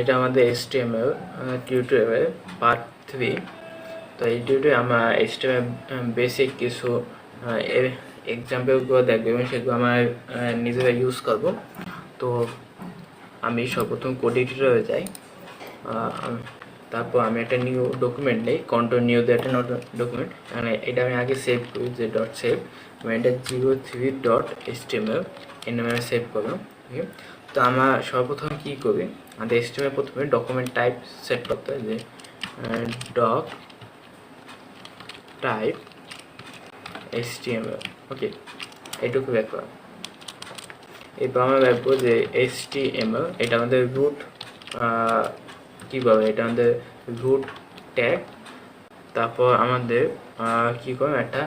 এটা আমাদের HTML tutorial part 3। তো এই টিউটোরিয়ালে আমরা HTML বেসিক কিছু এক্সাম্পলগুলো দেখবো এবং সেগুলো আমরা নিজেরা ইউজ করব। তো আমি সর্বপ্রথম কোড এডিটরে যাই, তারপর আমি একটা নিউ ডকুমেন্ট নেই, কন্ট্রোল নিউ দিয়ে একটা ডকুমেন্ট, মানে এটা আমি আগে সেভ করি যে ডট সেভ, আমি এটা 03.html এই নামে আমি সেভ করলাম। ওকে, তো আমরা সর্বপ্রথম কী করি, আমাদের HTML প্রথমে ডকুমেন্ট টাইপ সেট করতে হয় যে ডক টাইপ HTML। ওকে, এইটুকু ব্যাপার। এরপর আমরা দেখবো যে HTML এটা আমাদের রুট, কী বলে, এটা আমাদের রুট ট্যাগ। তারপর আমাদের কী করবো, একটা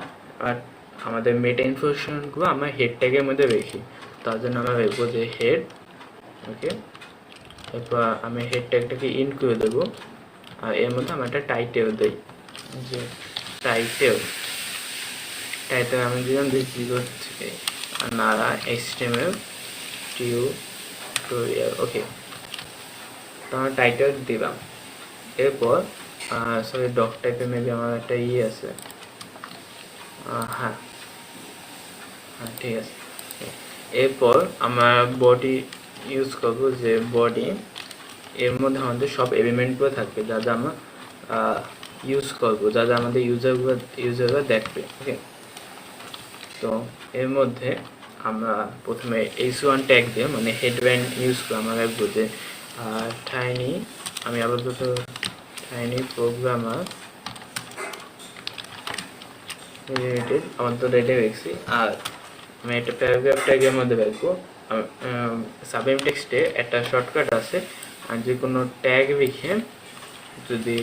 আমাদের মেটা ইনফরমেশনগুলো আমরা হেড ট্যাগের মধ্যে রেখি, তার জন্য আমরা দেখবো যে হেড। ওকে, এরপর আমি হেড ট্যাগটাকে ইন করে দেবো, আর এর মধ্যে আমরা একটা টাইটেল দিই, যে টাইটেল আমি দিলাম যে 0 থেকে নারা HTML টিউটোরিয়াল। ওকে, তো আমরা টাইটেল দিলাম। এরপর সরি, ডক টাইপে মেবি আমার একটা আছে, হ্যাঁ ঠিক আছে। এরপর আমরা বডি ইউজ করবো, যে বডি এর মধ্যে আমাদের সব এলিমেন্টগুলো থাকবে যা যা আমরা ইউজ করবো, যা যা আমাদের ইউজাররা দেখবে। ওকে, তো এর মধ্যে আমরা প্রথমে h1 ট্যাগ দিয়ে, মানে হেডব্যান্ড ইউজ করে আমরা দেখবো যে টাইনি, আমি আপাতত টাইনি প্রোগ্রামার রিলেটেড আমার তো রেডে রেখেছি। আর আমি একটা প্যারাগ্রাফ ট্যাগের মধ্যে দেখবো, সাবমেট টেক্সটে একটা শর্টকাট আছে, আর যে কোনো ট্যাগ লিখে যদি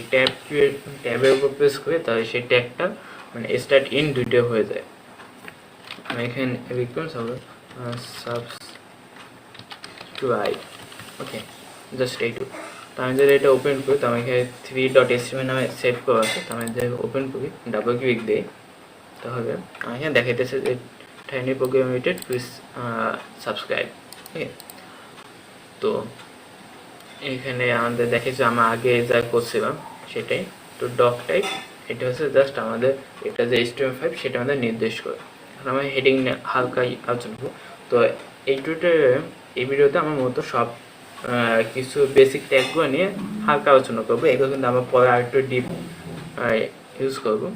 ট্যাবের উপর প্রেস করে তাহলে সেই ট্যাগটা মানে স্টার্ট ইন দুইটা হয়ে যায়। আমি এখানে লিখলাম সাবস্ক্রাইব। ওকে, জাস্ট এইটুকু। তো আমি যদি এটা ওপেন করি, তো আমি এখানে 3.html নামে সেভ করা আছে, তো আমি যদি ওপেন করি, ডাবল ক্লিক দিই, তাহলে আমি এখানে দেখাইতেছে যে tiny programmer limited please subscribe. Okay, তো এখানে আমাদের দেখেছি আমরা আগে যা করছিলাম সেটাই। তো ডক টাইপ এটা হচ্ছে জাস্ট আমাদের, এটা যে HTML5 সেটা আমাদের নির্দেশ করে। এখন আমরা হেডিং হালকা আলোচনা করবো। তো এই এই ভিডিওতে আমার মূলত সব কিছু বেসিক ট্যাগগুলো নিয়ে হালকা আলোচনা করবো, এগুলো কিন্তু আমরা পরে আরেকটু ডিপ ইউজ করবো।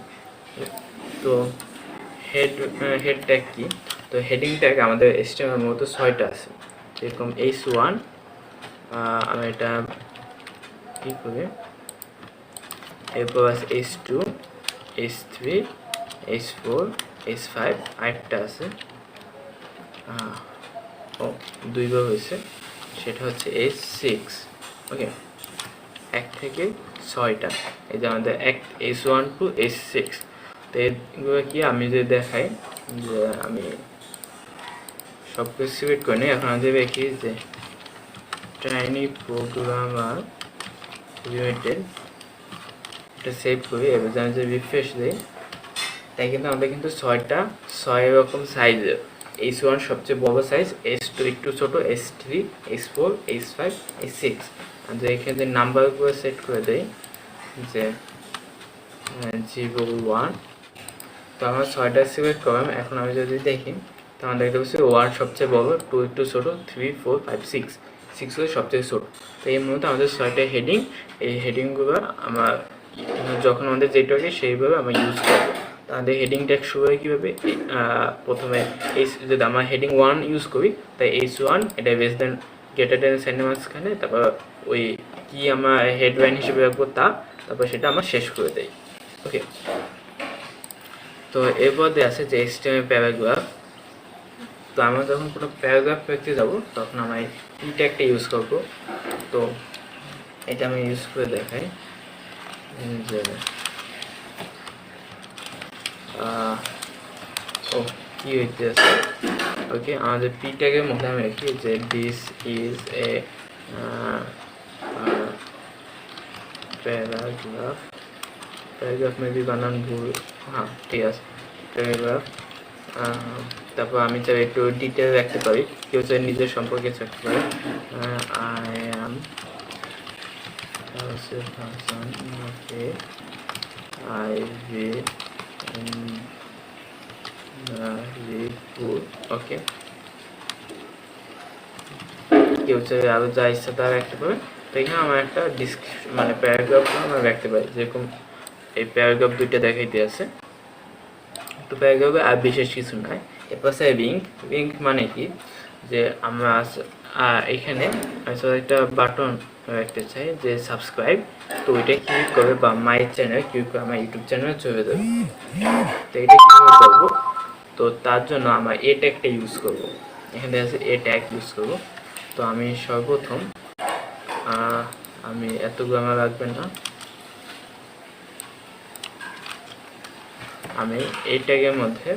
তো হেড ট্যাগ কি, তো হেডিং ট্যাগ আমাদের HTML মূলত 6টা আছে, যেরকম h1, আমি এটা কী করি, এরপর আছে h2, h3, h4, h5, আরেকটা আছে, ও দুইবার হয়েছে, সেটা হচ্ছে h6। ওকে, 1 থেকে 6টা, এই যে আমাদের h1 to h6। তো এগুলো কি আমি যদি দেখাই, যে আমি সব কিছু সিলেক্ট করে নিই, এখন আমি দেখি যে টাইনি প্রোগ্রামার লিমিটেড, এটা সেভ করি। এবার আমি যদি রিফ্রেশ দিই, তাই কিন্তু আমাদের কিন্তু 6 রকম সাইজের, h1 সবচেয়ে বড় সাইজ, h2 একটু ছোট, h3, h4, h5, h6। আর যে এখানে যে নাম্বারগুলো সেট করে দেই, যে 01, তো আমার 6টা সিলেক্ট করলাম। এখন আমি যদি দেখি, তো আমরা দেখতে পাচ্ছি 1 সবচেয়ে বড়, 2 একটু ছোটো, 3, 4, 5, 6 হচ্ছে সবচেয়ে ছোটো। তো এই মুহূর্তে আমাদের 6টা হেডিং, এই হেডিংগুলো আমার যখন আমাদের যেটাকে সেইভাবে আমরা ইউজ করবো। তাদের হেডিং ট্যাগ শুরু হয় কীভাবে, প্রথমে যদি আমরা হেডিং 1 ইউজ করি, তাই h1 এটা বেস দেন গ্রেটার দেন সাইনের মাঝখানে, তারপর ওই কি আমরা হেডলাইন হিসেবে রাখবো তা, তারপর সেটা আমরা শেষ করে দেই। ওকে, তো এরপর আছে যে HTML প্যারাগ্রাফ। তো আমরা যখন কোনো প্যারাগ্রাফ লিখতে যাব, তখন আমরা এই ট্যাগটা ইউজ করব। তো এটা আমি ইউজ করে দেখাই, যে ও কি হইতেছে। ওকে, আমাদের পি ট্যাগের মধ্যে আমি লিখি যে this is a paragraph maybe বানান ভুল, হ্যাঁ ঠিক আছে, প্যারাগ্রাফ। তারপর আমি চাই একটু ডিটেল রাখতে পারি, কেউ চাই নিজের সম্পর্কে রাখতে পারি, আই অ্যাম আছে ফাংশন নাফে আইভি রিপুট ওকে কেউ চাইলে আরো যা ইচ্ছা তা রাখতে পারে। তো এখানে আমার একটা ডিসক্রিপশন মানে প্যারাগ্রাফ আমরা রাখতে পারি, যেরকম এই প্যারাগ্রাফ দুইটা দেখাইতে আছে। তো প্যারাগ্রাফে আর বিশেষ কিছু নাই। এরপর আছে লিঙ্ক মানে কি, যে আমরা এখানে একটা বাটন রাখতে চাই যে সাবস্ক্রাইব, তো ওইটা ক্লিক করে বা মাই চ্যানেল ক্লিক করে আমার ইউটিউব চ্যানেলে চলে যাবে। তো এটা কীভাবে করবো, তো তার জন্য আমরা এ ট্যাগটা ইউজ করবো, এখানে আছে এ ট্যাগ ইউজ করবো। তো আমি সর্বপ্রথম আমি এতগুলো আমার রাখবে না, আমি এই ট্যাগের মধ্যে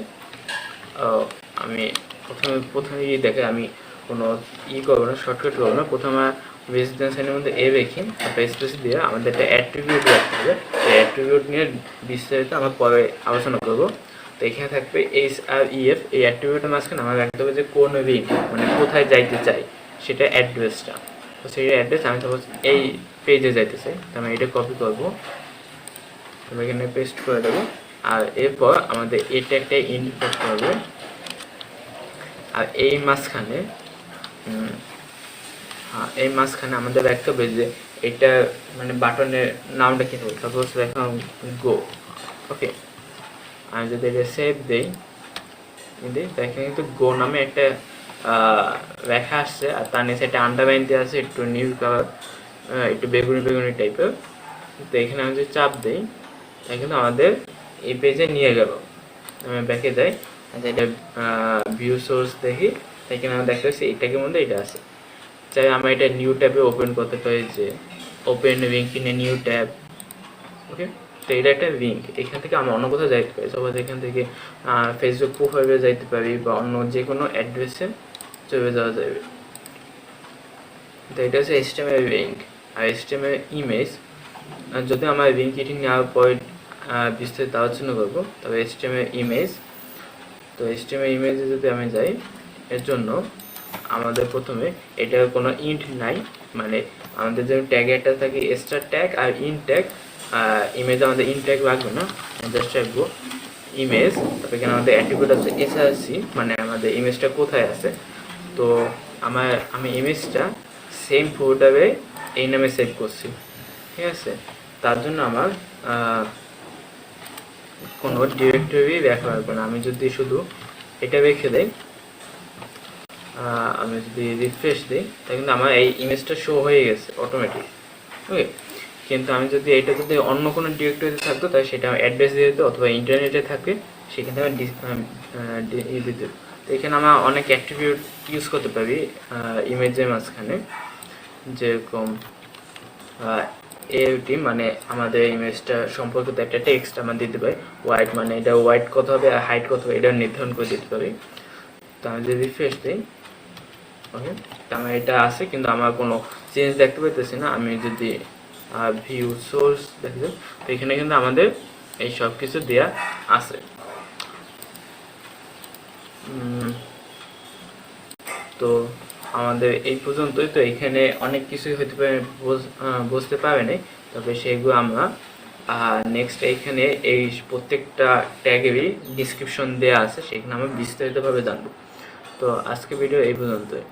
আমি প্রথমে দেখে আমি কোনো করবো না, শর্টকাট করবো না। প্রথমে রেজিস্ট্যান্সের মধ্যে এ রেখে তারপরে স্পেস দিয়ে আমাদের একটা অ্যাট্রিবিউট রাখতে হবে। এই অ্যাট্রিবিউট নিয়ে বিস্তারিত আমরা পরে আলোচনা করবো। তো এখানে থাকবে HREF, এই অ্যাট্রিবিউটের মাঝখানে আমার রাখতে হবে যে কোন লিঙ্ক মানে কোথায় যাইতে চাই সেটা অ্যাড্রেসটা। তো সেই অ্যাড্রেস আমি সাপোজ এই পেজে যাইতে চাই, তো আমি এটা কপি করবো, আমি এখানে পেস্ট করে দেবো। আর এরপর আমাদের এই ট্যাগটা ইনপুট করতে হবে। আর এই মাঝখানে আমাদের রাখতে হবে যে এটা মানে বাটনের নামটা কি হবে, সাপোজ রাখলাম গো। ওকে, আমি যদি এটা সেভ দিই দেখেন কিন্তু গো নামে একটা লেখা আসছে, আর তার নিচে একটা আন্ডারলাইন দেওয়া আছে একটু নীল কালার, একটু বেগুনি টাইপের। তো এখানে আমি যদি চাপ দিই তাই কিন্তু আমাদের এই পেজে নিয়ে গেল। আমি ব্যাকে যাই, আচ্ছা এটা ভিউ সোর্স দেখি, এখানে আমি দেখতে পাচ্ছি এইটাকে মধ্যে এটা আছে। চাই আমরা এটা নিউ ট্যাবে ওপেন করতে পারি, যে open link in a new tab. Okay, তো এটা একটা লিঙ্ক, এখান থেকে আমরা অন্য কোথাও যাইতে পারি, সবাই এখান থেকে ফেসবুক প্রোফাইলে যাইতে পারি বা অন্য যে কোনো অ্যাড্রেসে চলে যাওয়া যাবে। তো এটা হচ্ছে HTML লিঙ্ক। আর HTML ইমেজ, যদি আমার লিঙ্ক এটি নেওয়ার পর বিস্তারিত আলোচনা করবো, তবে HTML ইমেজ। তো HTML ইমেজে যদি আমি যাই, এর জন্য আমাদের প্রথমে এটার কোনো ইন্ট নাই, মানে আমাদের যে ট্যাগ একটা থাকে এক্সট্রা ট্যাগ আর ইন ট্যাগ। ইমেজে আমাদের ইন ট্যাগ লাগবে না, জাস্ট রাখবো ইমেজ। তারপরে এখানে আমাদের অ্যাট্রিবিউট আছে SRC, মানে আমাদের ইমেজটা কোথায় আছে। তো আমি ইমেজটা সেম ফোল্ডারে এই নামে সেভ করছি, ঠিক আছে। তার জন্য আমার কোনো ডিরেক্টরি দেখা লাগবে না। আমি যদি শুধু এটা রেখে দেই, আমি যদি রিফ্রেশ দিই, তাহলে কিন্তু আমার এই ইমেজটা শো হয়ে গেছে অটোমেটিক। ওকে, কিন্তু আমি যদি এটা যদি অন্য কোনো ডিরেক্টরিতে থাকতো তাহলে সেটা অ্যাড্রেস দিয়ে দিত, অথবা ইন্টারনেটে থাকে সেখানে আমি দিতে। তো এখানে আমরা অনেক অ্যাট্রিবিউট ইউজ করতে পারি ইমেজের মাঝখানে, যেরকম এটি মানে আমাদের ইমেজটা সম্পর্কিত একটা টেক্সট আমরা দিতে পারি। হোয়াইট মানে এটা হোয়াইট কত হবে আর হাইট কত হবে এটা নির্ধারণ করে দিতে পারি। তো আমি যদি রিফ্রেশ দিই, ওকে, তো আমার এটা আছে কিন্তু আমার কোনো চেঞ্জ দেখতে পাইতেছি না। আমি যদি ভিউ সোর্স দেখি, তো এখানে কিন্তু আমাদের এই সব কিছু দেওয়া আছে। তো আমাদের এই পর্যন্তই। তো এখানে অনেক কিছুই হতে পারে বুঝতে পারে নাই, তবে সেগুলো আমরা নেক্সট এইখানে এই প্রত্যেকটা ট্যাগেরই ডিসক্রিপশন দেওয়া আছে, সেখানে আমরা বিস্তারিতভাবে জানবো। তো আজকে ভিডিও এই পর্যন্তই।